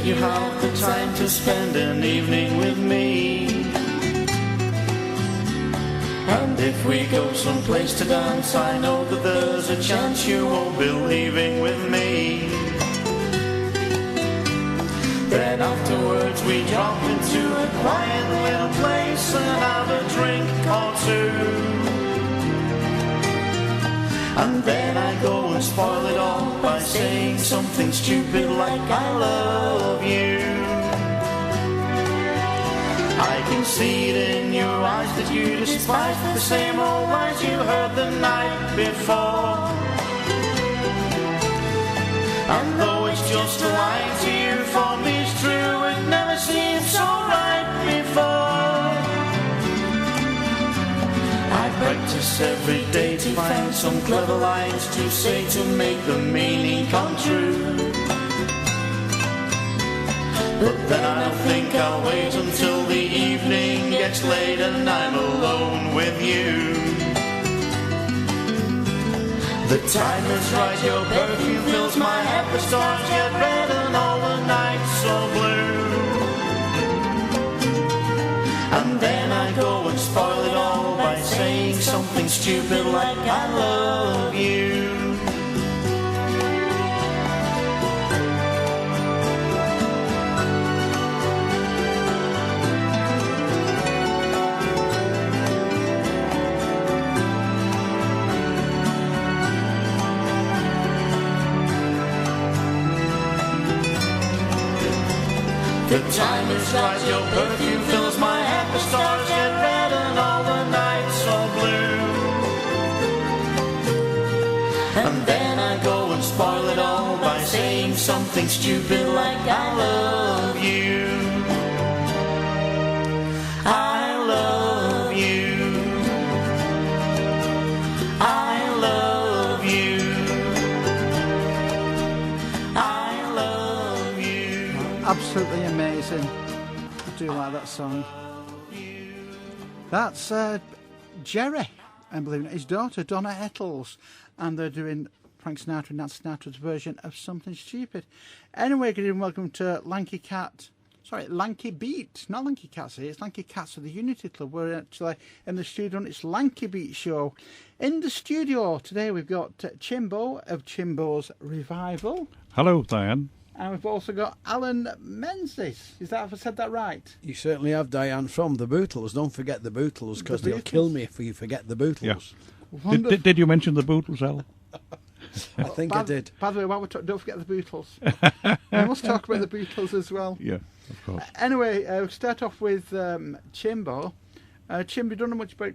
you have the time to spend an evening with me. And if we go someplace to dance, I know that there's a chance you won't be leaving with me. Then afterwards we drop into a quiet little place and have a drink or two. And then I go and spoil it all by saying something stupid like I love you. I can see it in your eyes that you despise the same old lies you heard the night before. And though it's just a lie to you, for me it's true, it never seemed so right before. I practice every day to find some clever lines to say to make the meaning come true. But then I think I'll wait until the evening gets late and I'm alone with you. The time is right, your perfume fills my head, the stars get red and all the nights so blue. And then I go and spoil it all by saying something stupid like I love you. The time is right, your perfume fills my head, the stars get red and all the nights so blue. And then I go and spoil it all by saying something stupid like I love you. I love you. I love you. I love you. Absolutely amazing. I do like that song. That's Jerry, and believe it, his daughter Donna Ettles, and they're doing Frank Sinatra and Nat Sinatra's version of Something Stupid. Anyway, good evening, welcome to Lanky Beat, not Lanky Cats here, it's Lanky Cats of the Unity Club. We're actually in the studio and it's Lanky Beat show. In the studio today we've got Chimbo of Chimbo's Revival. Hello, Diane. And we've also got Alan Menzies. Is that, have I said that right? You certainly have, Diane, from the Bootles. Don't forget the Bootles, because they'll kill me if you forget the Bootles. Yeah. Did you mention the Bootles, Al? I think I did. By the way, while don't forget the Bootles. We must talk about the Bootles as well. Yeah, of course. Anyway, we'll start off with Chimbo. Chimbo, you don't know much about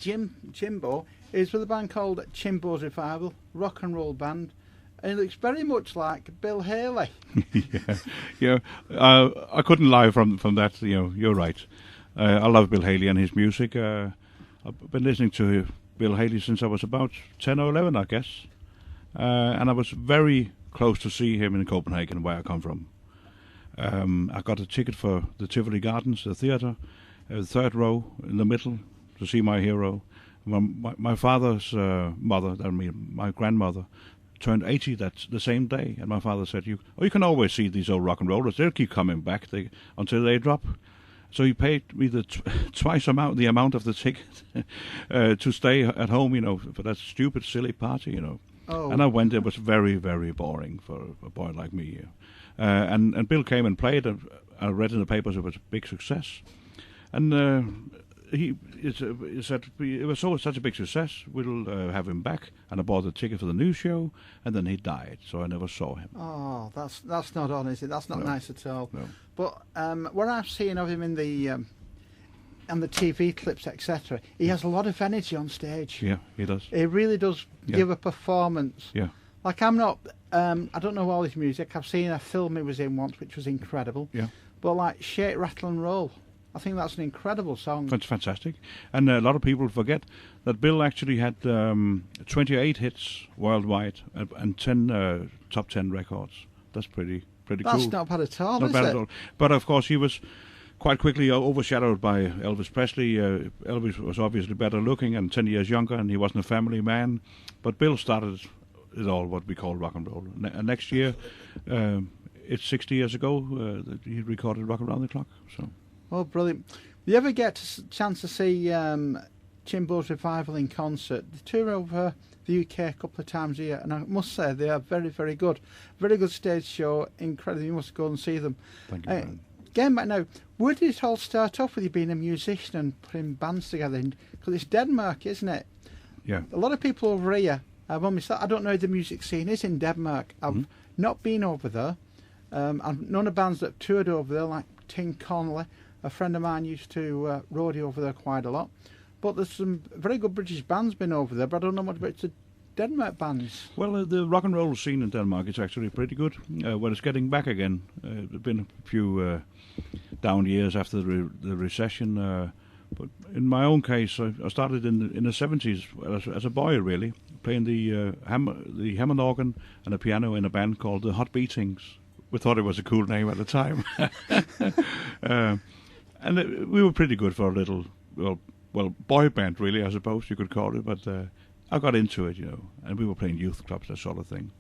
Chimbo. He's with a band called Chimbo's Revival, rock and roll band. And he looks very much like Bill Haley. Yeah. I couldn't lie from that. You know, you're right. I love Bill Haley and his music. I've been listening to Bill Haley since I was about 10 or 11, I guess. And I was very close to see him in Copenhagen, where I come from. I got a ticket for the Tivoli Gardens, the theatre, third row in the middle, to see my hero. My father's mother, I mean my grandmother, turned 80 the same day, and my father said, you can always see these old rock and rollers, they'll keep coming back until they drop. So he paid me twice the amount of the ticket to stay at home, you know, for that stupid, silly party, you know. Oh. And I went. It was very, very boring for a boy like me. And Bill came and played, and I read in the papers it was a big success. And he said it was such a big success, we'll have him back. And I bought a ticket for the new show, and then he died, so I never saw him. Oh, that's not on, is it? That's not nice at all. No. But what I've seen of him in the TV clips, etc., he has a lot of energy on stage. Yeah, he does. He really does give a performance. Yeah. Like I'm not, I don't know all his music. I've seen a film he was in once, which was incredible. Yeah. But like Shake, Rattle and Roll, I think that's an incredible song. That's fantastic. And a lot of people forget that Bill actually had 28 hits worldwide and 10 top 10 records. That's pretty cool. That's not bad at all, Not is bad it? at all. But of course he was quite quickly overshadowed by Elvis Presley. Elvis was obviously better looking and 10 years younger, and he wasn't a family man. But Bill started it all, what we call rock and roll. Next year, it's 60 years ago that he recorded Rock Around the Clock. So. Oh, brilliant. You ever get a chance to see Chimbo's Revival in concert? They tour over the UK a couple of times a year, and I must say they are very, very good. Very good stage show, incredible. You must go and see them. Thank you. Getting back now, where did it all start off with you being a musician and putting bands together? Because it's Denmark, isn't it? Yeah. A lot of people over here, I don't know how the music scene is in Denmark. I've not been over there. I've known of bands that have toured over there, like Tim Connolly. A friend of mine used to rodeo over there quite a lot. But there's some very good British bands been over there, but I don't know much about the Denmark bands. Well, the rock and roll scene in Denmark is actually pretty good. Well, it's getting back again. There's been a few down years after the recession. But in my own case, I started in the 70s as a boy, really, playing the Hammond organ and the piano in a band called the Hot Beatings. We thought it was a cool name at the time. And we were pretty good for a little, well, boy band, really, I suppose you could call it. But I got into it, and we were playing youth clubs, that sort of thing.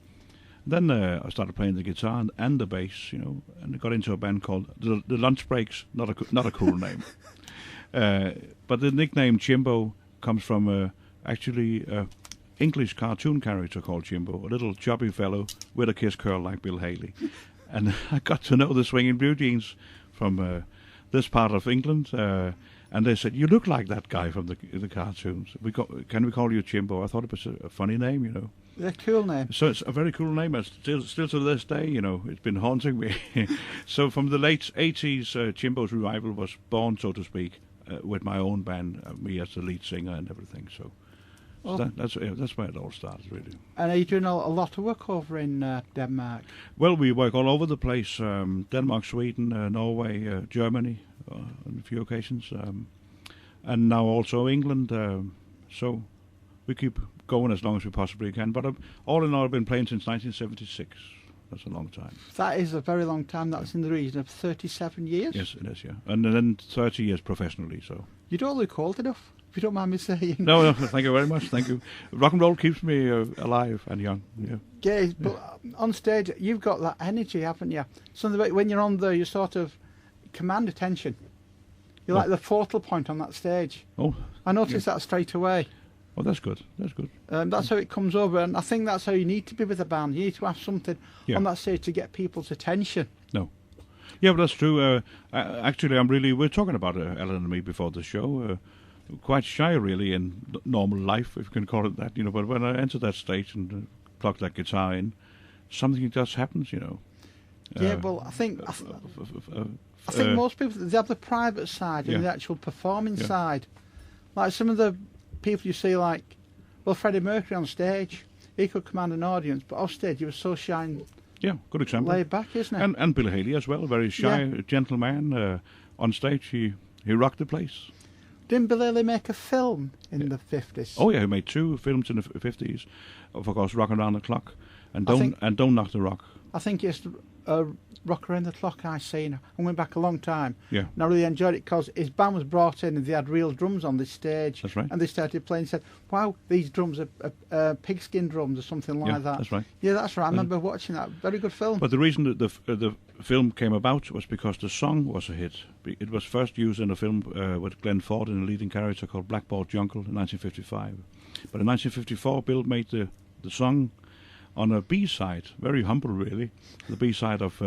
Then I started playing the guitar and the bass, and I got into a band called the Lunch Breaks. Not a cool name. But the nickname Chimbo comes from actually an English cartoon character called Chimbo, a little chubby fellow with a kiss curl like Bill Haley. And I got to know the Swinging Blue Jeans from this part of England, and they said, "You look like that guy from the cartoons. Can we call you Chimbo?" I thought it was a funny name, A cool name. So it's a very cool name. And still to this day, it's been haunting me. So from the late 80s, Chimbo's Revival was born, so to speak, with my own band, me as the lead singer and everything. So that's where it all started, really. And are you doing a lot of work over in Denmark? Well, we work all over the place. Denmark, Sweden, Norway, Germany on a few occasions. And now also England. So we keep going as long as we possibly can. But all in all, I've been playing since 1976. That's a long time. That is a very long time. That's in the region of 37 years. Yes, it is, yeah. And then 30 years professionally, so. You don't look old enough, if you don't mind me saying. No, thank you very much, thank you. Rock and roll keeps me alive and young, yeah. Yeah, but on stage, you've got that energy, haven't you? Something about when you're on there, you sort of command attention. You're like the focal point on that stage. Oh. I noticed that straight away. Oh, that's good. That's good. That's how it comes over, and I think that's how you need to be with a band. You need to have something on that stage to get people's attention. No. Yeah, but that's true. Actually, we're talking about Alan and me before the show. Quite shy, really, in normal life, if you can call it that. But when I enter that stage and plug that guitar in, something just happens. Yeah, well, I think most people, they have the private side and the actual performing side. Like some of the people you see, like, Freddie Mercury on stage, he could command an audience, but off stage he was so shy and good example. laid back, isn't it? And Bill Haley as well, very shy, gentle man. On stage, he rocked the place. Didn't Bill Haley make a film in the 50s? Oh yeah, he made 2 films in the 50s. Of course, Rock Around the Clock and Don't Knock the Rock. I think it's Rock Around the Clock I seen. I went back a long time. Yeah. And I really enjoyed it because his band was brought in and they had real drums on this stage. That's right. And they started playing and said, "Wow, these drums are pigskin drums," or something like that. That's right. Yeah, that's right. I remember watching that. Very good film. But the reason that the film came about was because the song was a hit. It was first used in a film with Glenn Ford in a leading character called Blackboard Jungle in 1955. But in 1954, Bill made the song on a B-side, very humble really, the B-side of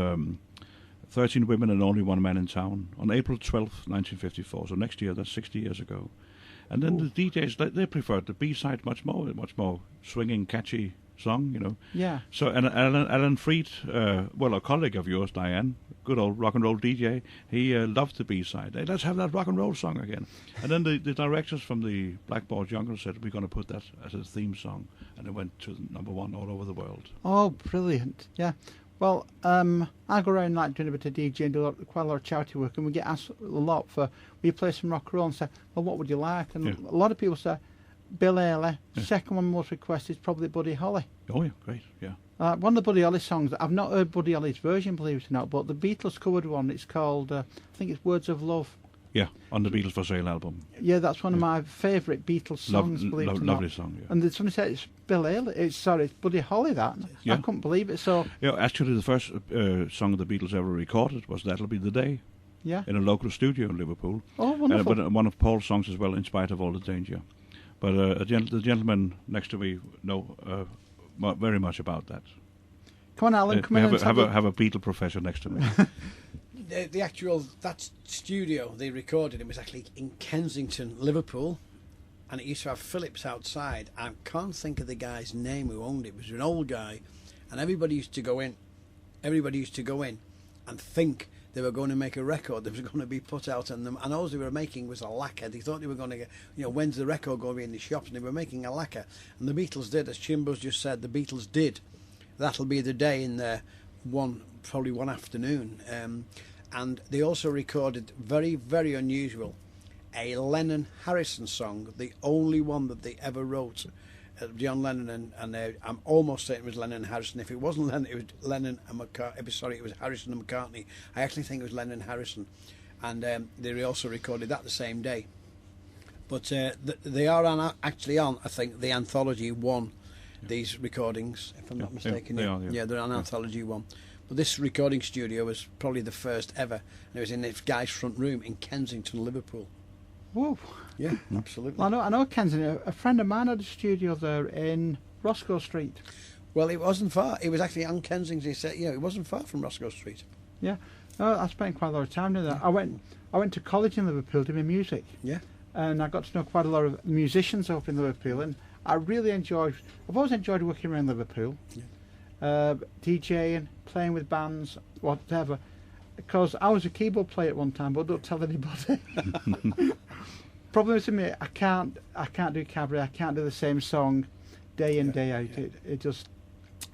13 Women and Only One Man in Town on April 12th, 1954. So next year, that's 60 years ago. And then the DJs, they preferred the B-side much more swinging, catchy song, Yeah. So and Alan Freed, a colleague of yours, Diane, good old rock and roll DJ, he loved the B-side. Hey, let's have that rock and roll song again. And then the directors from the Blackboard Jungle said, we're going to put that as a theme song. And it went to #1 all over the world. Oh, brilliant. Yeah. Well, I go around like doing a bit of DJ and do quite a lot of charity work, and we get asked a lot we play some rock and roll and say, well, what would you like? And a lot of people say, Bill Haley. Second one most requested is probably Buddy Holly. Oh, yeah, great, yeah. One of the Buddy Holly songs, I've not heard Buddy Holly's version, believe it or not, but the Beatles covered one. It's called, I think it's Words of Love. Yeah, on the Beatles for Sale album. Yeah, that's one of my favourite Beatles songs, believe it or not. Lovely song, yeah. And somebody said it's Bill Haley. It's Buddy Holly, that. Yeah. I couldn't believe it. So Yeah, actually the first song the Beatles ever recorded was That'll Be the Day, yeah. in a local studio in Liverpool. Oh, wonderful. But one of Paul's songs as well, In Spite of All the Danger. But the gentleman next to me know very much about that. Come on, Alan, come in and have a Beatle professor next to me. The actual, that studio they recorded it was actually in Kensington, Liverpool, and it used to have Phillips outside. I can't think of the guy's name who owned it. It was an old guy, and everybody used to go in and think they were going to make a record that was going to be put out on them, and all they were making was a lacquer. They thought they were going to get, when's the record going to be in the shops, and they were making a lacquer. And the Beatles did, as Chimbos just said, the Beatles did That'll Be the Day in there probably one afternoon. And they also recorded, very, very unusual, a Lennon-Harrison song, the only one that they ever wrote. John Lennon and I'm almost certain it was Lennon and Harrison. If it wasn't Lennon, it was Lennon and McCartney. Sorry, it was Harrison and McCartney. I actually think it was Lennon and Harrison. And they also recorded that the same day. But they are actually on, I think, the Anthology 1, these recordings, if I'm not mistaken. They are, yeah, they're on Anthology 1. But this recording studio was probably the first ever. And it was in this guy's front room in Kensington, Liverpool. Whoa. Yeah, absolutely. Well, I know Kensington. A friend of mine had a studio there in Roscoe Street. Well, it wasn't far. It was actually on Kensington. He said, it wasn't far from Roscoe Street. Yeah. Oh, I spent quite a lot of time doing that. I went to college in Liverpool doing music. Yeah. And I got to know quite a lot of musicians up in Liverpool, and I've always enjoyed working around Liverpool. Yeah. DJing, playing with bands, whatever. Because I was a keyboard player at one time, but don't tell anybody. Problem is with me, I can't do cabaret. I can't do the same song day in, day out. Yeah.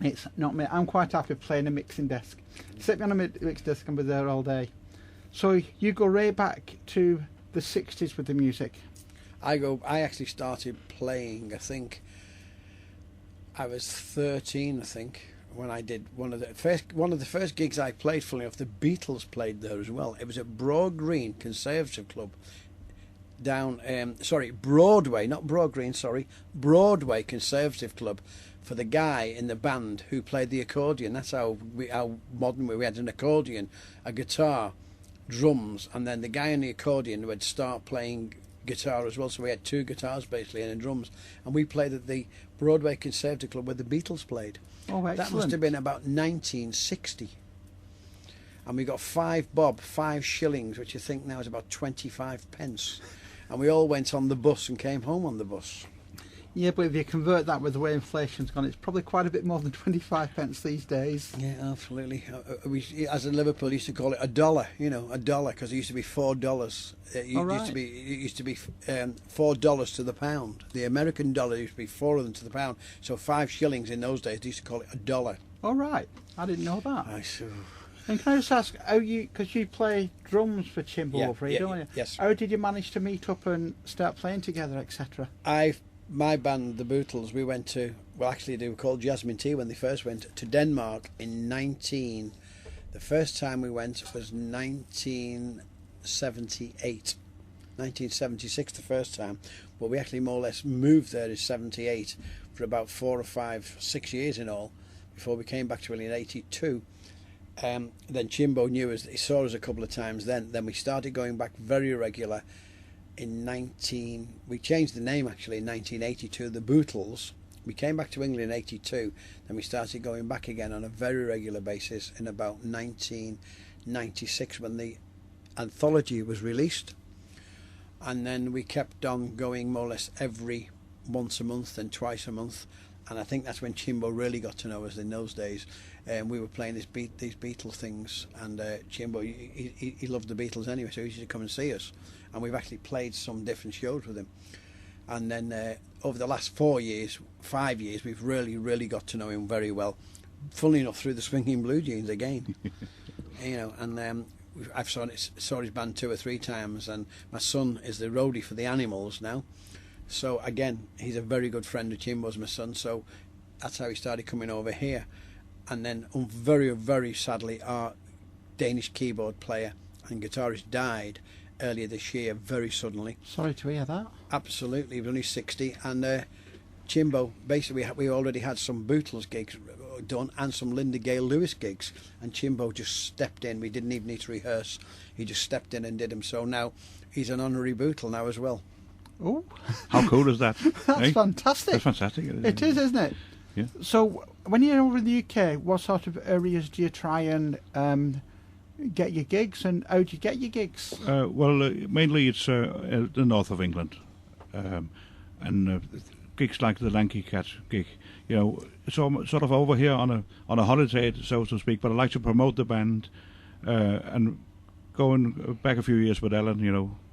It's not me. I'm quite happy playing a mixing desk. Sit me on a mixing desk and be there all day. So you go right back to the 60s with the music. I actually started playing, I think I was 13, I think, when I did one of the first gigs I played. Funnily enough, the Beatles played there as well. It was at Broad Green Conservative Club down Broadway, not Broad Green, Broadway Conservative Club, for the guy in the band who played the accordion. That's how modern we had an accordion, a guitar, drums, and then the guy on the accordion would start playing guitar as well. So we had two guitars basically and drums, and we played at the Broadway Conservative Club where the Beatles played. Oh, excellent. That must have been about 1960, and we got 5 shillings, which I think now is about 25 pence, and we all went on the bus and came home on the bus. Yeah, but if you convert that with the way inflation's gone, it's probably quite a bit more than 25 pence these days. Yeah, absolutely. We, as in Liverpool, used to call it $1, $1, because it used to be $4. It used to be $4 to the pound. The American dollar used to be 4 of them to the pound. So 5 shillings in those days, they used to call it $1. All right, I didn't know that. I see. And can I just ask, because you play drums for Chimbo over here, don't you? Yes. How did you manage to meet up and start playing together, etc.? My band, the Bootles, we went to, actually they were called Jasmine Tea when they first went to Denmark in the first time we went was 1978. 1976 the first time, but we actually more or less moved there in 78 for about 4 or 5, 6 years in all, before we came back to England in 82. Then Chimbo knew us, he saw us a couple of times then we started going back very regular. We changed the name actually in 1982, the Bootles. We came back to England in 82, then we started going back again on a very regular basis in about 1996 when the anthology was released, and then we kept on going more or less every once a month and twice a month, and I think that's when Chimbo really got to know us in those days. We were playing these Beatles things, and Chimbo, he loved the Beatles anyway, so he used to come and see us, and we've actually played some different shows with him. And then over the last 5 years, we've really got to know him very well. Funnily enough, through the Swinging Blue Jeans again, and I've saw his band 2 or 3 times, and my son is the roadie for the Animals now. So again, he's a very good friend of Chimbo's, my son. So that's how he started coming over here. And then, very, very sadly, our Danish keyboard player and guitarist died earlier this year, very suddenly. Sorry to hear that. Absolutely, he was only 60. And Chimbo, basically, we already had some Bootles gigs done and some Linda Gale Lewis gigs, and Chimbo just stepped in. We didn't even need to rehearse. He just stepped in and did them. So now he's an honorary Bootle now as well. Oh, How cool is that? that's fantastic. That's fantastic. It is, isn't it? Yeah. So when you're over in the UK, what sort of areas do you try and get your gigs, and how do you get your gigs? Mainly it's the north of England, and gigs like the Lanky Cat gig. It's sort of over here on a holiday, so to speak. But I like to promote the band, and going back a few years with Alan,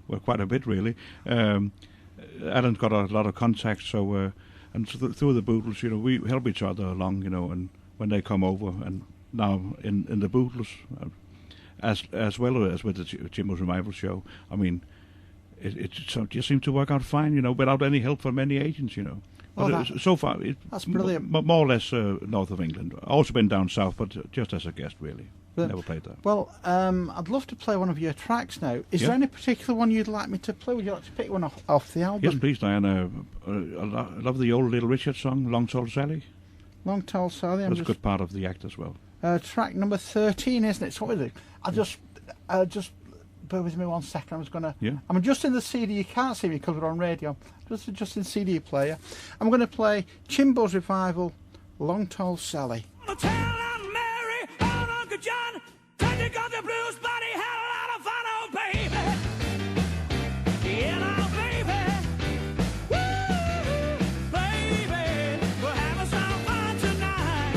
well, quite a bit really. Alan's got a lot of contacts, so and through the Bootles, we help each other along, and when they come over, and now in the Bootles, as well as with the Chimbos Revival show, I mean, it just seemed to work out fine, without any help from any agents, But so far, that's brilliant. More or less north of England. Also been down south, but just as a guest, really. Never played that. Well, I'd love to play one of your tracks now. Is there any particular one you'd like me to play? Would you like to pick one off the album? Yes, please, Diane. I love the old Little Richard song, Long Tall Sally. Long Tall Sally. That's a good part of the act as well. Track number 13, isn't it? So what is it? I'll just bear with me 1 second. I'm adjusting the CD. You can't see me because we're on radio. Just adjusting CD player. I'm going to play Chimbo's Revival, Long Tall Sally. John, Teddy got the blues, but he had a lot of fun, oh baby. Baby. Woo, baby, we're having some fun tonight.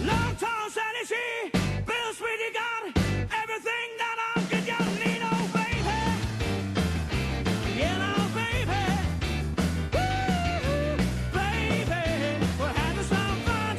Long tall Sally, she, Bill Sweetie got everything that I could just need, oh baby. Baby. Woo, baby, we're having some fun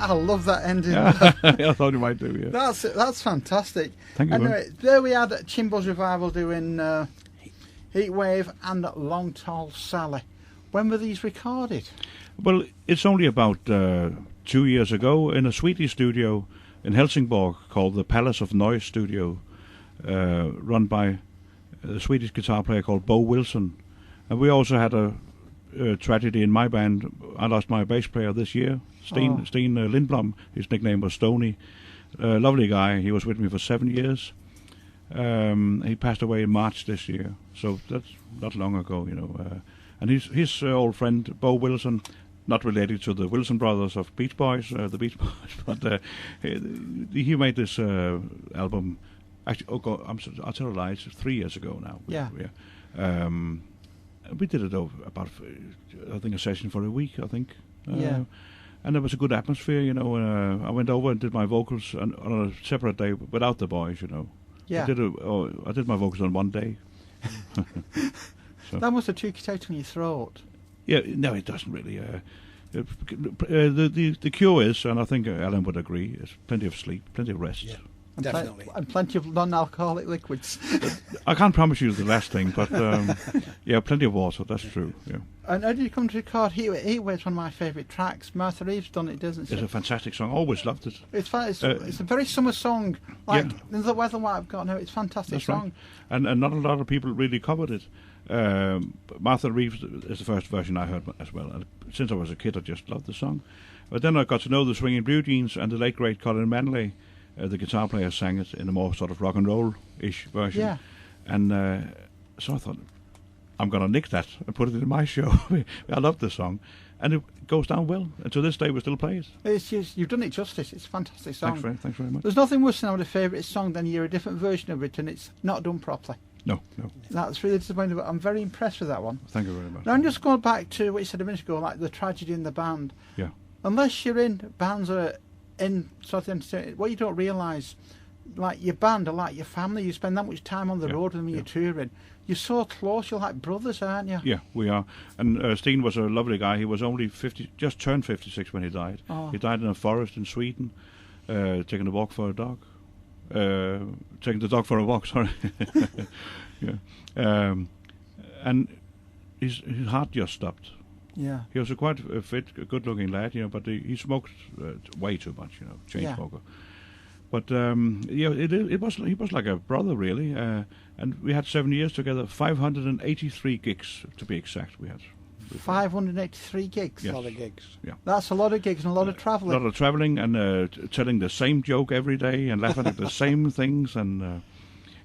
I love that ending. Yeah, I thought you might do. Yeah. That's fantastic. Thank you. Anyway, there we had Chimbo's Revival doing Heatwave and Long Tall Sally. When were these recorded? Well, it's only about 2 years ago in a Swedish studio in Helsingborg called the Palace of Noise Studio, run by a Swedish guitar player called Bo Wilson. And we also had a tragedy in my band. I lost my bass player this year, Steen Lindblom. His nickname was Stony. Lovely guy. He was with me for 7 years. He passed away in March this year, so that's not long ago, you know. And his old friend Bo Wilson, not related to the Wilson brothers of Beach Boys, the Beach Boys, but he made this album. Actually, I'll tell a lie. It's 3 years ago now. Yeah. We did it over about, I think, a session for a week. I think. Yeah. And there was a good atmosphere, you know. I went over and did my vocals on a separate day without the boys, you know. Yeah. I did my vocals on one day. So. That must have took it out in your throat. Yeah, no, it doesn't really. The cure is, and I think Alan would agree, is plenty of sleep, plenty of rest. Yeah, And definitely. and plenty of non-alcoholic liquids. I can't promise you the last thing, but yeah, plenty of water. That's true. Yeah, And how did you come to record Heatwave's one of my favourite tracks. Martha Reeves done it, doesn't she? it's a fantastic song. Always loved it. It's fun. It's a very summer song. Like the weather what I've got now. It's a fantastic That's song. right. And not a lot of people really covered it. Martha Reeves is the first version I heard as well. And since I was a kid, I just loved the song. But then I got to know the Swinging Blue Jeans, and the late great Colin Manley, the guitar player, sang it in a more sort of rock and roll-ish version. Yeah. And so I thought, I'm going to nick that and put it in my show. I love the song. And it goes down well. And to this day, we still play it. It's just, you've done it justice. It's a fantastic song. Thanks very much. There's nothing worse than having a favourite song than you hear a different version of it and it's not done properly. No. That's really disappointing, but I'm very impressed with that one. Thank you very much. Now, I'm just going back to what you said a minute ago, like the tragedy in the band. Yeah. Unless you're in bands that are in sort of entertainment, what you don't realise, like your band are like your family. You spend that much time on the road with them when you're touring. You're so close. You're like brothers, aren't you? Yeah, we are. And Steen was a lovely guy. He was only 50, just turned 56 when he died. Oh. He died in a forest in Sweden, taking a walk for a dog. Taking the dog for a walk, sorry. Yeah. And his heart just stopped. Yeah. He was a quite fit, good-looking lad, you know, but he smoked way too much, you know, chain smoker. But yeah, he was like a brother, really. And we had 7 years together, 583 gigs to be exact. We had 583 gigs. Yes. A lot of gigs. Yeah. That's a lot of gigs and a lot of travelling. A lot of travelling and telling the same joke every day and laughing at the same things and.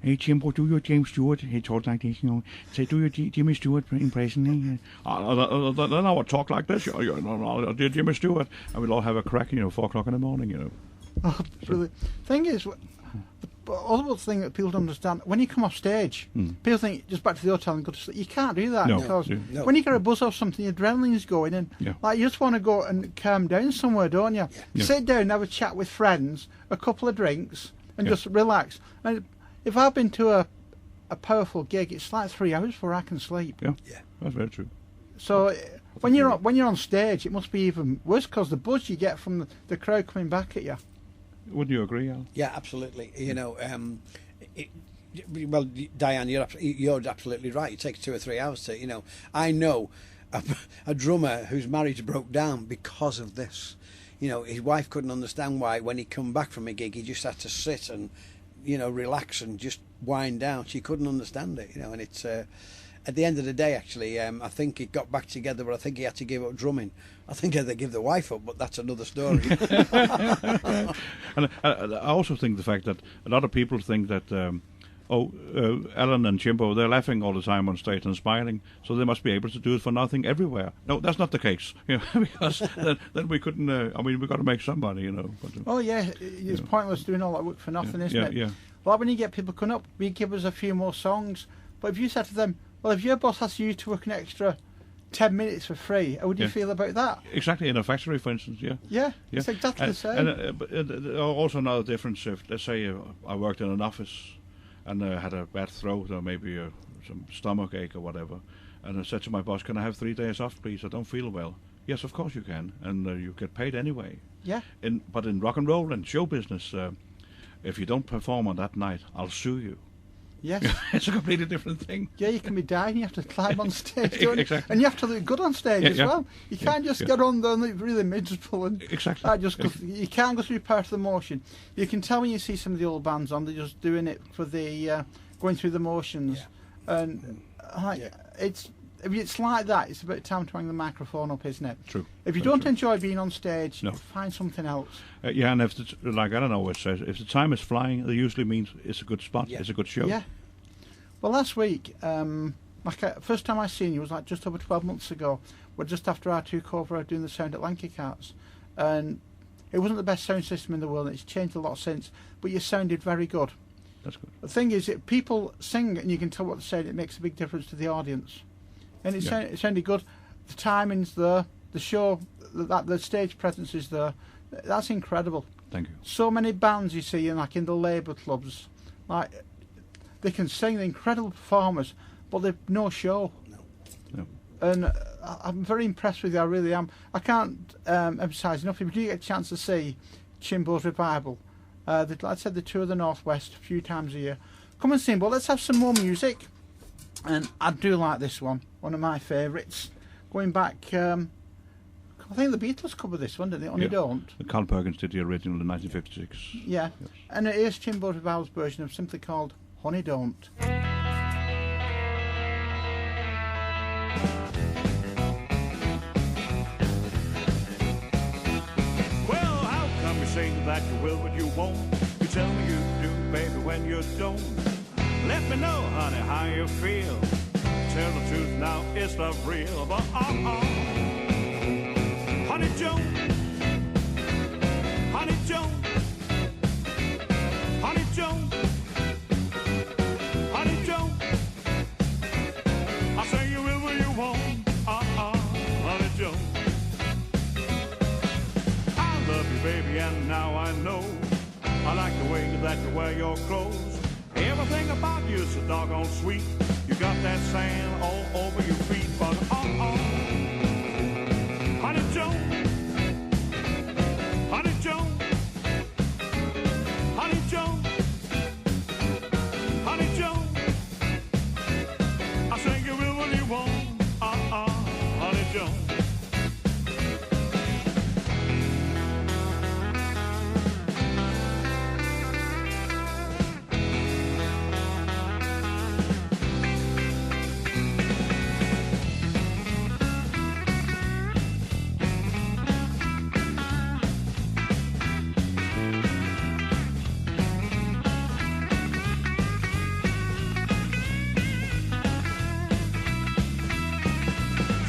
Hey, Chimbo, do your James Stewart. He talked like this, you know. Say, do your Jimmy Stewart impression. Then I would talk like this. I did Jimmy Stewart. And we'll all have a crack, you know, 4 o'clock in the morning, you know. Oh, brilliant. Thing is, the other thing that people don't understand, when you come off stage, people think just back to the hotel and go to sleep. You can't do that because when you get a buzz off something, your adrenaline's going and like you just want to go and calm down somewhere, don't you? Yeah. Sit down, have a chat with friends, a couple of drinks, and just relax. And if I've been to a powerful gig, it's like 3 hours before I can sleep. Yeah, that's very true. So when you're on stage, it must be even worse because the buzz you get from the crowd coming back at you. Wouldn't you agree, Al? Yeah, absolutely. You know, well, Diane, you're absolutely right. It takes 2 or 3 hours to, you know. I know a drummer whose marriage broke down because of this. You know, his wife couldn't understand why when he come back from a gig, he just had to sit and, you know, relax and just wind down. She couldn't understand it, you know, and it's... at the end of the day, actually, I think it got back together, but I think he had to give up drumming. I think he had to give the wife up, but that's another story. And I also think the fact that a lot of people think that, Alan and Chimbo, they're laughing all the time on stage and smiling, so they must be able to do it for nothing everywhere. No, that's not the case, you know, because then we couldn't, I mean, we've got to make some money, you know. But, oh, yeah, it's pointless doing all that work for nothing, isn't it? Yeah. Well, when you get people coming up, we give us a few more songs, but if you said to them, well, if your boss asks you to work an extra 10 minutes for free, how would you feel about that? Exactly, in a factory, for instance, Yeah, it's exactly the same. But also another difference, if, let's say I worked in an office and had a bad throat or maybe some stomach ache or whatever, and I said to my boss, can I have 3 days off, please? I don't feel well. Yes, of course you can, and you get paid anyway. Yeah. But in rock and roll and show business, if you don't perform on that night, I'll sue you. Yes. It's a completely different thing. Yeah, you can be dying, you have to climb on stage, don't you? Exactly. And you have to look good on stage as well. You can't just get on there and look really miserable. And Exactly. You can't go through part of the motion. You can tell when you see some of the old bands on, they're just doing it for the going through the motions. Yeah. And if it's like that, it's about time to hang the microphone up, isn't it? True. If you Very don't true. enjoy being on stage, No. find something else. Yeah, and if I don't know what it says, if the time is flying, it usually means it's a good spot, Yeah. it's a good show. Yeah. Well, last week, first time I seen you was like just over 12 months ago. We're just after our two cover doing the sound at Lanky Cats, and it wasn't the best sound system in the world. It's changed a lot since, but you sounded very good. That's good. The thing is, people sing and you can tell what they're saying. It makes a big difference to the audience, and it sounded good. The timing's there, the show, the stage presence is there. That's incredible. Thank you. So many bands you see in the labour clubs, like they can sing, they're incredible performers, but they've no show. No. And I'm very impressed with you, I really am. I can't emphasise enough, if you do get a chance to see Chimbo's Revival, like I said, they tour the Northwest a few times a year. Come and see them, but let's have some more music. And I do like this one of my favourites. Going back, I think the Beatles covered this one, didn't they? Only Yeah. Don't. Carl Perkins did the original in 1956. Yeah. Yes. And it is Chimbo's Revival's version of simply called Honey Don't. Well, how come you say that you will but you won't? You tell me you do, baby, when you don't. Let me know, honey, how you feel. Tell the truth now, it's not real. But Honey Joan, Honey Joan, Honey Joan, Honey Joan. I say you will but you won't. Honey Joan. I love you, baby, and now I know. I like the way that you wear your clothes. Everything about you is so doggone sweet. You got that sand all over your feet, but Honey Joan, Honey Joan, Honey Joan, Honey Joan. I say you will when you won't, Honey Joan.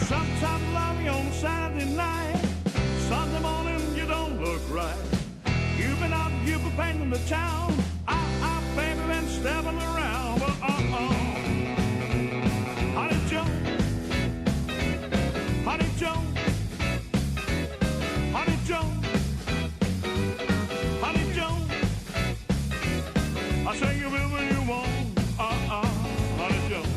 Sometimes love you on Saturday night. Sunday morning you don't look right. You've been out, you've been painting the town. Baby, been stepping around. But Honey Joan, Honey Joan, Honey Joan, Honey Joan. I say you will when you won't. Honey Joan.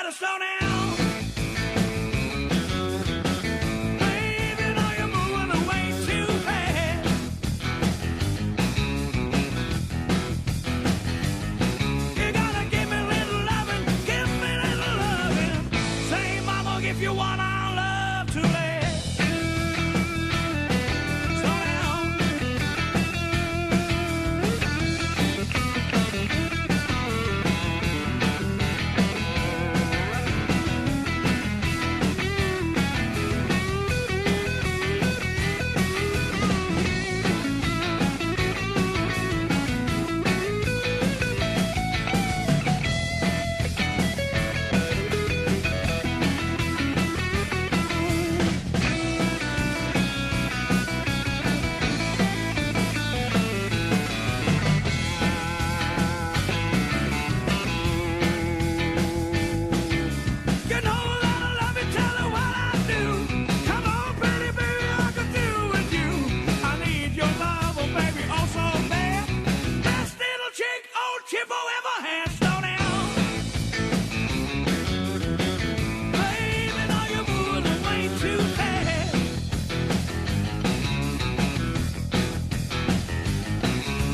better slow down. Baby, now you're moving away too fast. You gotta give me a little loving, give me a little loving. Say, mama, if you want our love to last. Slow down. You know that I love you, tell her what I do. Come on, pretty baby, I could do with you. I need your love, oh baby, oh so bad. Best little chick old Chimbo ever had. Slow down. Baby, now you're moving way too fast.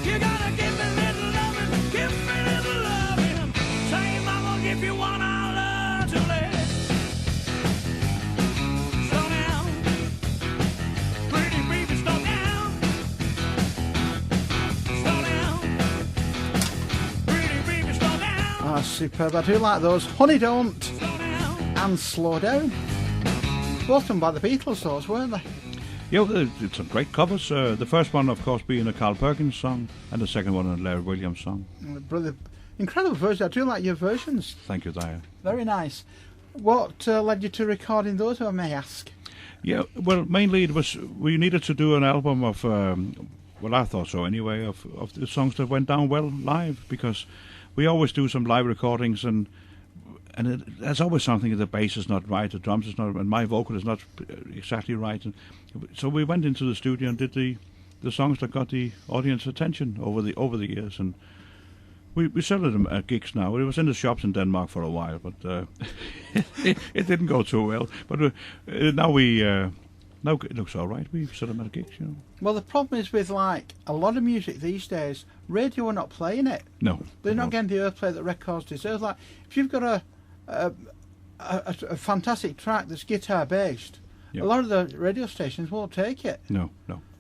You gotta give me a little loving, give me a little loving. Say, mama, if you want our love to last. Slow down. Pretty baby, slow down. Slow down. Pretty baby, slow down. Ah, superb. I do like those. Honey Don't Slow down. and Slow Down. Both done by the Beatles, those, weren't they? Yeah, well, it's some great covers. The first one, of course, being a Carl Perkins song, and the second one a Larry Williams song. Brilliant. Incredible version. I do like your versions. Thank you, Diane. Very nice. What led you to recording those, if I may ask? Yeah, well, mainly it was we needed to do an album of, well, I thought so anyway, of the songs that went down well live, because we always do some live recordings, and there's always something. The bass is not right, the drums is not, and my vocal is not exactly right. And so we went into the studio and did the songs that got the audience attention over the years, and we sell them at gigs now. It was in the shops in Denmark for a while, but it didn't go too well. But now it looks all right. We sell them at gigs, you know. Well, the problem is with like a lot of music these days, radio are not playing it. No, They're not getting the airplay that records deserve. Like if you've got a fantastic track that's guitar based, Yeah. a lot of the radio stations won't take it. No.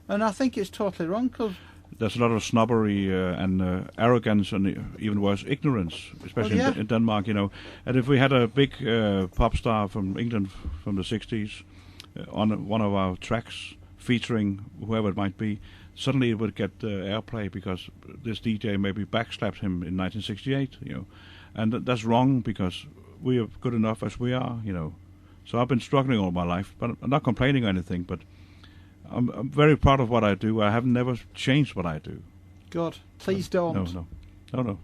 And I think it's totally wrong, because There's a lot of snobbery and arrogance, and even worse, ignorance, especially Well, yeah. in Denmark, you know. And if we had a big pop star from England from the 60s on one of our tracks featuring whoever it might be, suddenly it would get airplay because this DJ maybe backslapped him in 1968, you know. And that's wrong, because we are good enough as we are, you know. So I've been struggling all my life, but I'm not complaining or anything, but I'm very proud of what I do. I have never changed what I do. God, please don't. No.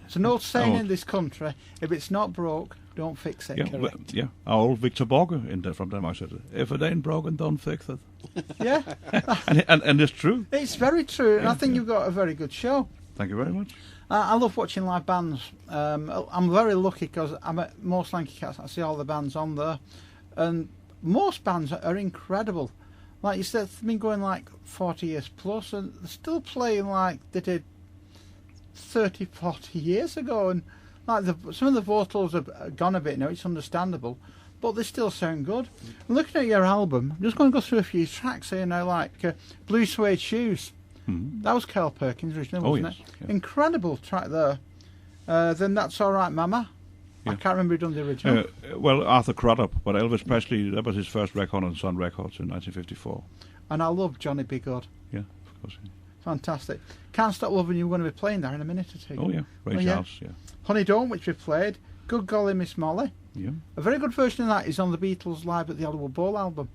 It's an old saying No. in this country: if it's not broke, don't fix it. Yeah, Correct. yeah. Our old Victor Borge from Denmark said, "If it ain't broken, don't fix it." Yeah, and it's true. it's very true, and I think yeah. you've got a very good show. Thank you very much. I love watching live bands. I'm very lucky because I'm at most Lanky Cats. I see all the bands on there, and most bands are incredible. Like you said, they've been going like 40 years plus, and they're still playing like they did 30, 40 years ago. And like some of the vocals have gone a bit now. It's understandable, but they still sound good. And looking at your album, I'm just going to go through a few tracks here now, like Blue Suede Shoes. Mhm. That was Carl Perkins originally, wasn't yes, it? yeah. Incredible track there. Then That's All Right, Mama. I Yeah. can't remember who done the original. Well, Arthur Crudup, but Elvis Presley, that was his first record on Sun Records in 1954. And I love Johnny B. Good. Yeah, of course. Fantastic. Can't Stop Loving You, we're going to be playing there in a minute or two. Oh, yeah. Ray Oh, yeah. Charles, yeah. Honey Don't, which we played. Good Golly Miss Molly. Yeah. A very good version of that is on the Beatles Live at the Hollywood Bowl album.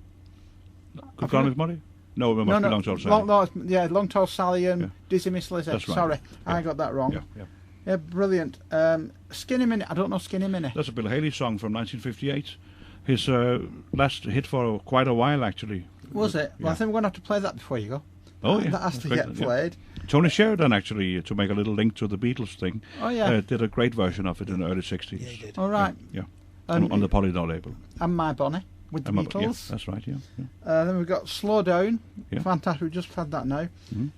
Good God, Miss Money? No, it must be Long Tall Sally. Long Tall Sally and Yeah. Dizzy Miss Lizzie. That's right. Sorry, Yeah. I got that wrong. Yeah. Yeah, brilliant. Skinny Minnie. I don't know Skinny Minnie. That's a Bill Haley song from 1958. His last hit for quite a while, actually. Was it? Well, I Yeah. think we're going to have to play that before you go. Oh, yeah. That has to Great, get yeah. played. Tony Sheridan, actually, to make a little link to the Beatles thing, Oh, yeah. did a great version of it in the early 60s. Yeah, he did. All right. Yeah. on the Polydor label. And My Bonnie with the Beatles. Yeah, that's right, yeah. Then we've got Slow Down. Yeah. Fantastic, we just had that now.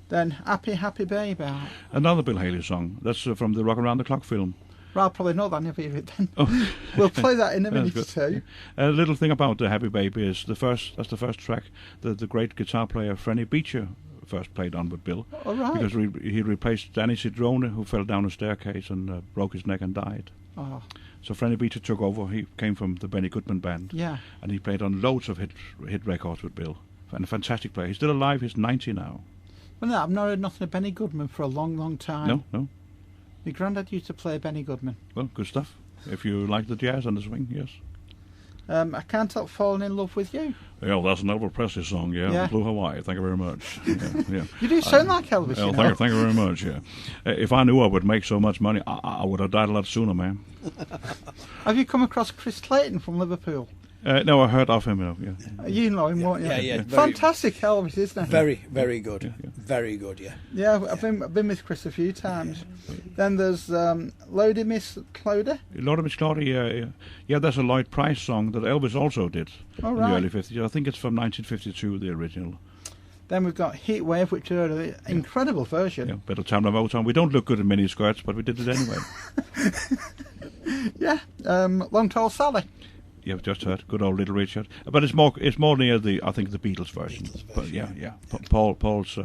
Then Happy Happy Baby. Another Bill Haley song. That's from the Rock Around the Clock film. Well, I'll probably know that, never hear it then. Oh. We'll play that in a minute or That's two. A little thing about the Happy Baby is that's the first track that the great guitar player Frenny Beecher first played on with Bill. All right. Because he replaced Danny Cedrone, who fell down a staircase and broke his neck and died. Oh, So Frenny Beecher took over. He came from the Benny Goodman band. yeah. And he played on loads of hit records with Bill. And a fantastic player. He's still alive. He's 90 now. Well, no, I've not heard nothing of Benny Goodman for a long, long time. No. My granddad used to play Benny Goodman. Well, good stuff. If you like the jazz and the swing, yes. I Can't Help Falling in Love with You. Yeah, that's an Elvis Presley song, Yeah. Blue Hawaii. Thank you very much. Yeah. You do sound like Elvis, Well, you know. thank you very much, yeah. If I knew I would make so much money, I would have died a lot sooner, man. Have you come across Chris Clayton from Liverpool? No, I heard of him, yeah. You know him, won't you? Yeah. Fantastic Elvis, isn't he? Very, very good. Yeah. Very good, yeah. Yeah, I've been with Chris a few times. Then there's Lodi Miss Clodagh. Lord of Miss Claudia, yeah, that's a Lloyd Price song that Elvis also did Oh, in right. the early 50s. I think it's from 1952, the original. Then we've got Heat Wave, which is an incredible version. Yeah, Better Town of Motown. We don't look good in mini skirts, but we did it anyway. Yeah, Long Tall Sally. You've just heard good old Little Richard, but it's more near the Beatles version. But yeah. Paul's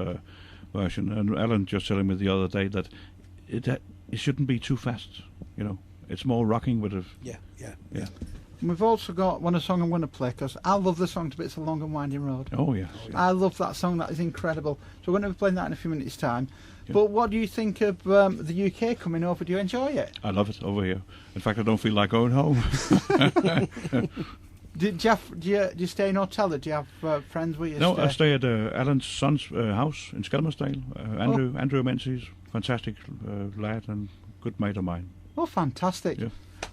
version. And Alan just telling me the other day that it shouldn't be too fast. You know, it's more rocking with a Yeah. And we've also got one song I'm going to play because I love the song to bits, A Long and Winding Road. Oh yeah. I love that song. That is incredible. So we're going to be playing that in a few minutes' time. Yeah. But what do you think of the UK coming over? Do you enjoy it? I love it over here. In fact, I don't feel like going home. Do you stay in a hotel? Do you have friends where you No, stay? I stay at Alan's son's house in Skelmersdale. Andrew Menzies, fantastic lad and good mate of mine. Oh, fantastic. Yeah.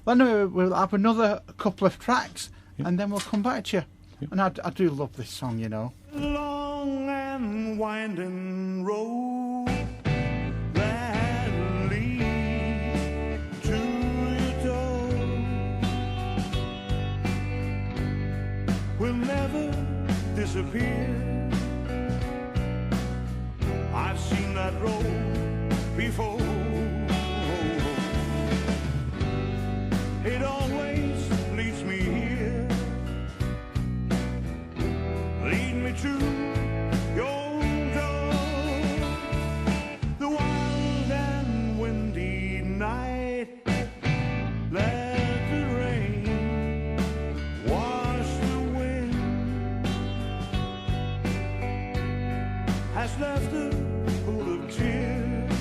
Well, anyway, we'll have another couple of tracks Yeah. and then we'll come back to you. Yeah. And I do love this song, you know. Long and winding road that leads to your door will never disappear. I've seen that road before. It always leads me here. Lead me to your door. The wild and windy night. Let the rain wash the wind. Has left a pool of tears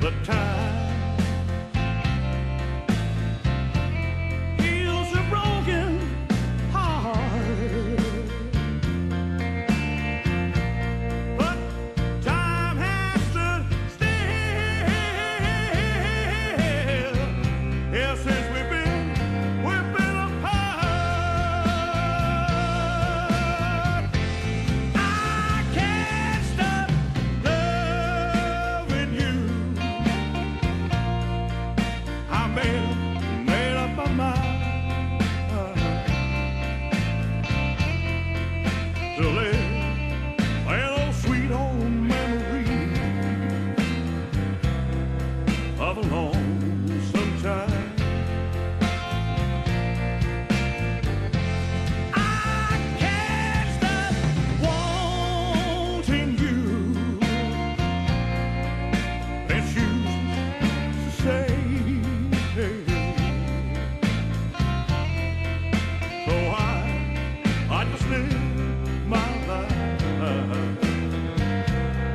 the time heals a broken heart. But time has stood still. Ever since we've been apart. I can't stop loving you. I made up my mind to live those sweet old memories of a lonesome time. I can't stop wanting you. It's useless to say. So I just live my life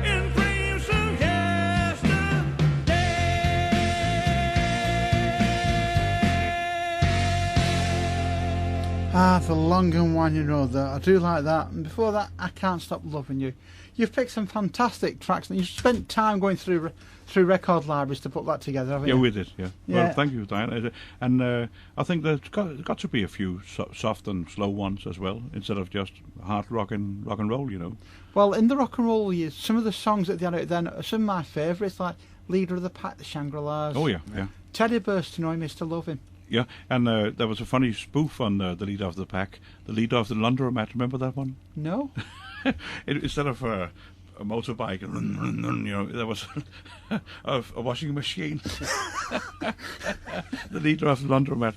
in dreams of yesterday. Ah, the long and winding road there. I do like that. And before that, I Can't Stop Loving You. You've picked some fantastic tracks, and you've spent time going through record libraries to put that together, haven't Yeah, you? we did. Yeah. Yeah. Well, thank you, Diane. And I think there's got to be a few soft and slow ones as well, instead of just hard rock and roll. You know. Well, in the rock and roll years, some of the songs that they had out then are some of my favourites, like Leader of the Pack, the Shangri-Las. Oh yeah, yeah. Teddy Bears to Know Mr. Lovin'. Yeah, and there was a funny spoof on the leader of the pack, the leader of the laundromat. Remember that one? No? Instead of a motorbike, you know, there was a washing machine. The leader of the laundromat.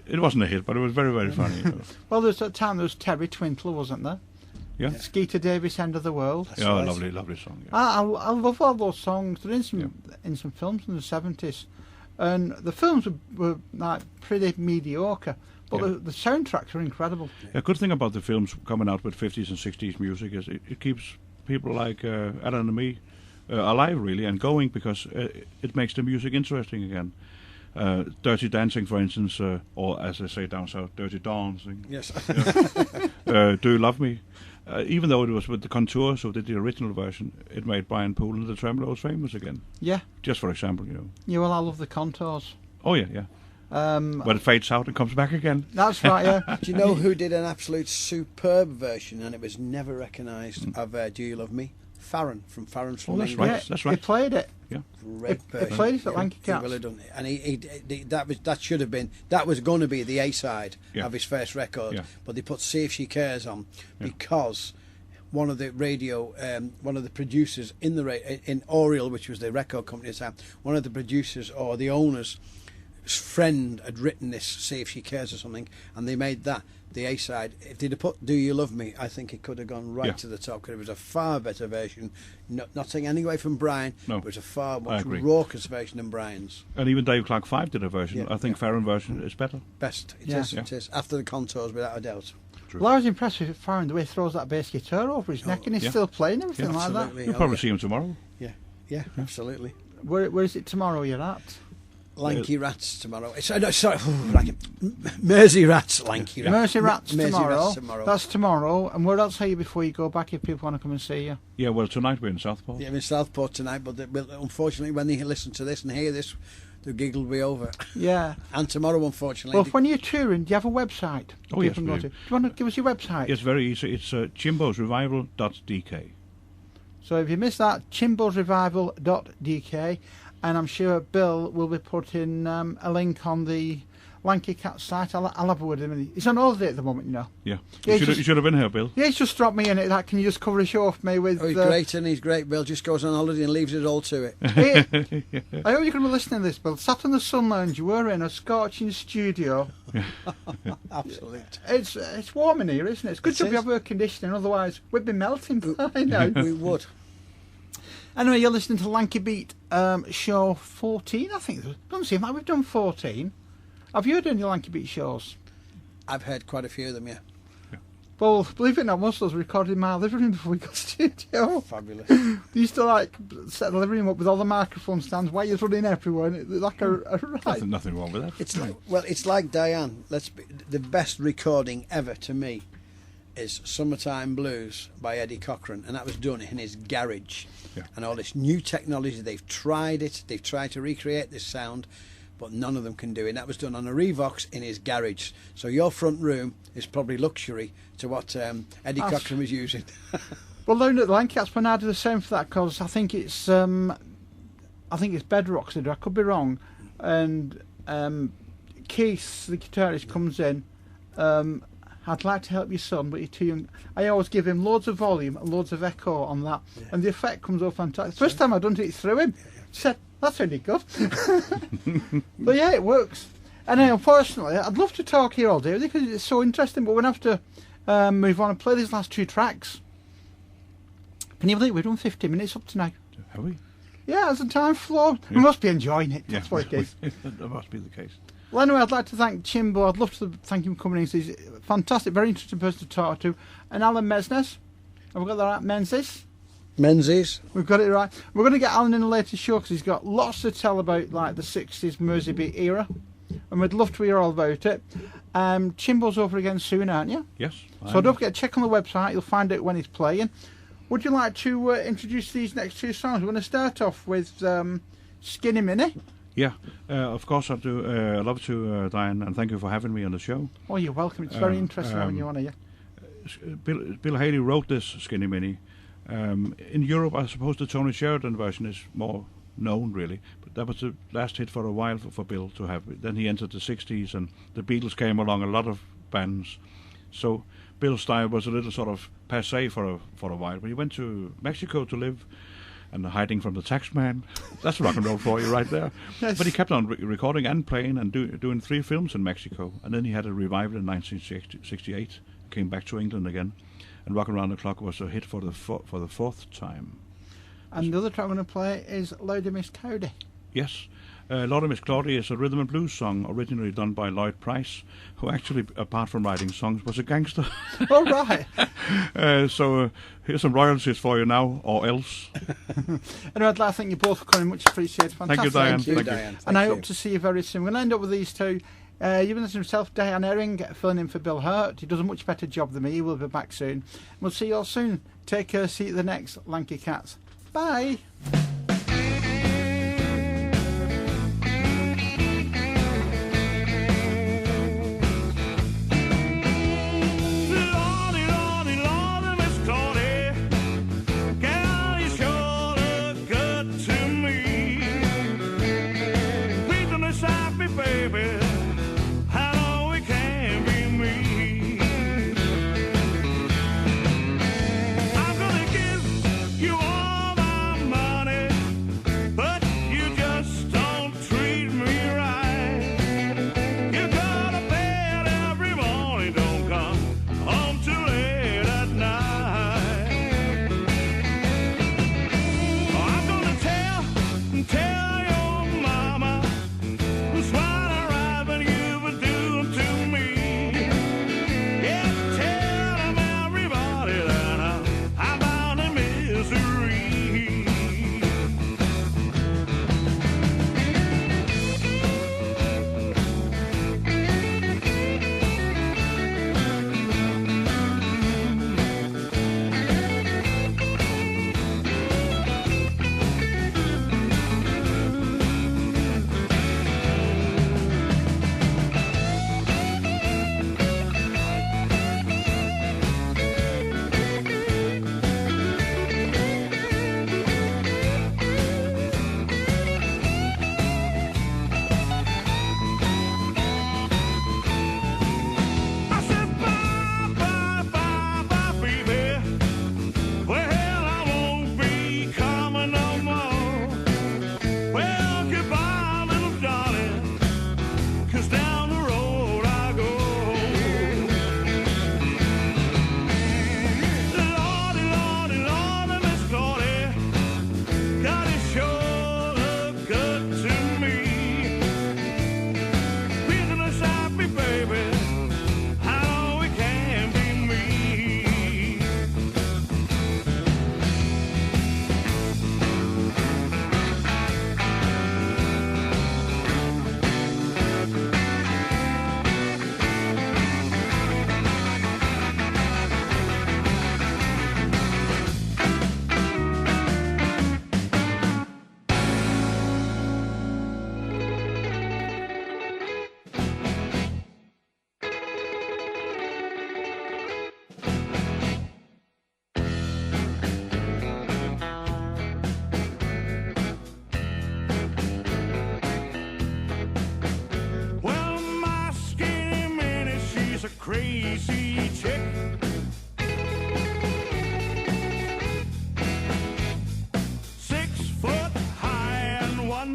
It wasn't a hit, but it was very, very funny. You know. Well, there was that time there was Terry Twinkle, wasn't there? Yeah. Skeeter Davis, End of the World. Yeah, right. lovely, lovely song. Yeah. I love all those songs. They're in some films in the 70s. And the films were like pretty mediocre, but Yeah. the soundtracks are incredible. A good thing about the films coming out with 50s and 60s music is it keeps people like Alan and me alive, really, and going, because it makes the music interesting again. Dirty Dancing, for instance, or as they say down south, Dirty Dancing. Yes. Do You Love Me? Even though it was with the Contours, so did the original version, it made Brian Poole and the Tremolos famous again. Yeah. Just for example, you know. Yeah, well, I love the Contours. Oh yeah, yeah. When it fades out and comes back again. That's right, yeah. Do you know who did an absolute superb version, and it was never recognised, of Do You Love Me? Farron from Farron's Oh, that's Flamingo. right. That's right. He played it. Yeah. Great He version. played it at Lanky He Cats. will have done it. And that was going to be the A side Yeah. of his first record, Yeah. but they put See If She Cares on because one of the producers in Oriel, which was the record company at the time, one of the producers or the owner's friend had written this See If She Cares or something, and they made that the A side. If they'd have put Do You Love Me, I think it could have gone right Yeah. to the top, because it was a far better version. Not taking any away from Brian, No. but it was a far much agree. raucous version than Brian's. And even Dave Clark 5 did a version. Yeah, I think Farron version is better. Best. It Yeah. is. It is. After the Contours, without a doubt. Well, I was impressed with Farron, the way he throws that bass guitar over his neck, and he's yeah. still playing everything Yeah, like that. Absolutely. You'll Oh, probably yeah. see him tomorrow. Yeah, absolutely. Where is it tomorrow you're at? Lanky Rats tomorrow. Sorry, Mersey Rats, Lanky Rats. Mersey Rats Mersey tomorrow. Rats tomorrow. That's tomorrow. And where else are you before you go back, if people want to come and see you? Yeah, well, tonight we're in Southport. Yeah, I'm in Southport tonight, but unfortunately, when they listen to this and hear this, the gig will be over. Yeah. And tomorrow, unfortunately. Well, when you're touring, do you have a website? Oh, yes, People can we go do. to? Do you want to give us your website? It's very easy. It's chimbosrevival.dk. So if you missed that, chimbosrevival.dk, and I'm sure Bill will be putting a link on the Lanky Cat site. I'll have a word with him. He's on holiday at the moment, you know. Yeah. Yeah, You should have been here, Bill. Yeah, he's just dropped me in it. That, can you just cover a show for me with... he's great, and he's great. Bill just goes on holiday and leaves it all to it. Hey, I hope you're going to be listening to this, Bill. Sat on the Sun Lounge, we're in a scorching studio. Absolutely. It's warm in here, isn't it? It's good It job we is. have air conditioning, otherwise we'd be melting by now. We would. Anyway, you're listening to Lanky Beat, show 14, I think. Doesn't seem like we've done 14. Have you heard any Lanky Beat shows? I've heard quite a few of them, yeah. Well, believe it or not, most of us recorded in my living room before we got studio. Fabulous. They used to like set the living room up with all the microphone stands, wires running everywhere, and it looked like a ride. Nothing wrong with that. It's like Diane. The best recording ever to me is "Summertime Blues" by Eddie Cochran, and that was done in his garage. Yeah. And all this new technology, they've tried to recreate this sound, but none of them can do it. And that was done on a Revox in his garage. So your front room is probably luxury to what Eddie Cochran was using. Well, down at the Lanky, that's when I do the same for that, because I think it's Bedrocks they do. I could be wrong. And Keith, the guitarist, comes in. I'd like to help your son, but you're too young. I always give him loads of volume and loads of echo on that, and the effect comes up fantastic. First time I done it through him, he said, "That's really good." But yeah, it works. And unfortunately, I'd love to talk here all day because it's so interesting, but we're going to have to move on and play these last 2 tracks. Can you believe we've done 50 minutes up tonight? Have we? Yeah, as the time flown. We must be enjoying it. That's what it is. That must be the case. Well, anyway, I'd like to thank Chimbo. I'd love to thank him for coming in. He's a fantastic, very interesting person to talk to. And Alan Menzies. Have we got that right? Menzies? We've got it right. We're going to get Alan in a later show because he's got lots to tell about like the 60s Merseybeat era. And we'd love to hear all about it. Chimbo's over again soon, aren't you? Yes. So don't forget to check on the website. You'll find out when he's playing. Would you like to introduce these next 2 songs? We're going to start off with Skinny Minnie. Yeah, of course I do. I love to, Diane, and thank you for having me on the show. Oh, you're welcome. It's very interesting having you on here. Bill Haley wrote this Skinny Minnie. In Europe, I suppose the Tony Sheridan version is more known, really. But that was the last hit for a while for Bill to have. Then he entered the 60s, and the Beatles came along, a lot of bands. So Bill's style was a little sort of passé for a while. But he went to Mexico to live, and hiding from the taxman. That's rock and roll for you right there. Yes. But he kept on recording and playing and doing 3 films in Mexico. And then he had a revival in 1968, came back to England again. And Rock Around the Clock was a hit for the 4th time. And the other track I'm going to play is Lordy Miss Cloudy. Yes. Lordy Miss Cloudy is a rhythm and blues song originally done by Lloyd Price, who actually, apart from writing songs, was a gangster. Oh, right. So here's some royalties for you now, or else. And I'd like to thank you both for coming. Much appreciated. Fantastic. Thank you, Diane. Thank you, Diane. And I hope to see you very soon. We're going to end up with these 2. You've been listening to himself, Diane Herring, filling in for Bill Hart. He does a much better job than me. He will be back soon. We'll see you all soon. Take care. See you at the next Lanky Cats. Bye. I'm gonna give you all my money.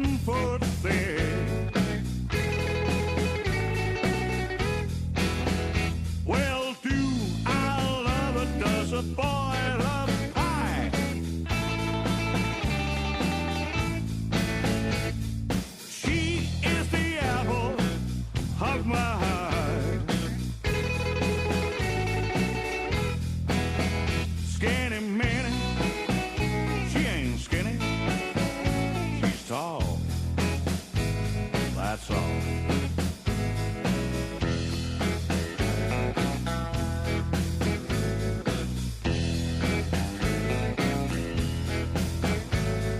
7 foot thick. Well, do I love her? Does a boy love pie? She is the apple of my eye. Skinny minnie, she ain't skinny, she's tall, that's all.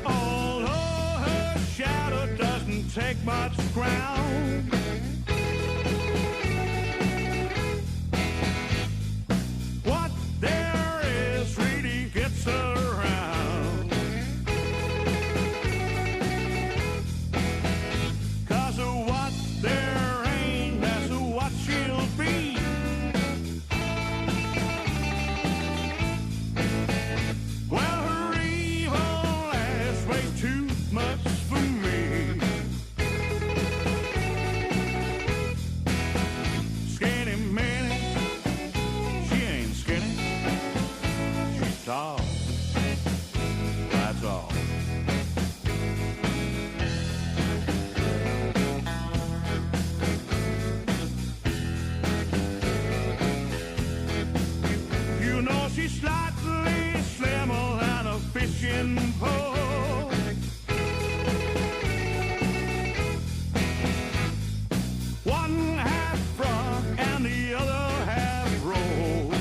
Although her shadow doesn't take much ground, what there is really gets around. 'Cause of what there ain't, that's what she'll be. Well, her evil ass weighs too much for me. Skinny minnie, she ain't skinny, she's tall, that's all. You know she's slightly slimmer than a fishing pole. One half frog and the other half roll.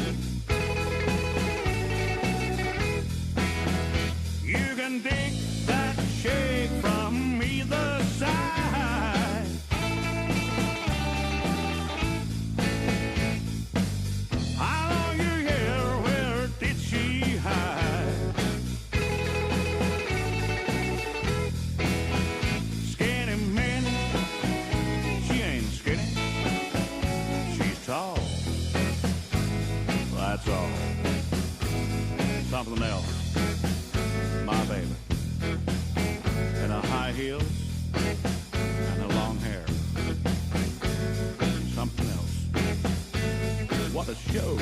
You can dig that shake from either side. How long you here? Where did she hide? Skinny minnie, she ain't skinny, she's tall, that's all. Something else, my baby, and her high heels and her long hair. Something else. What a show.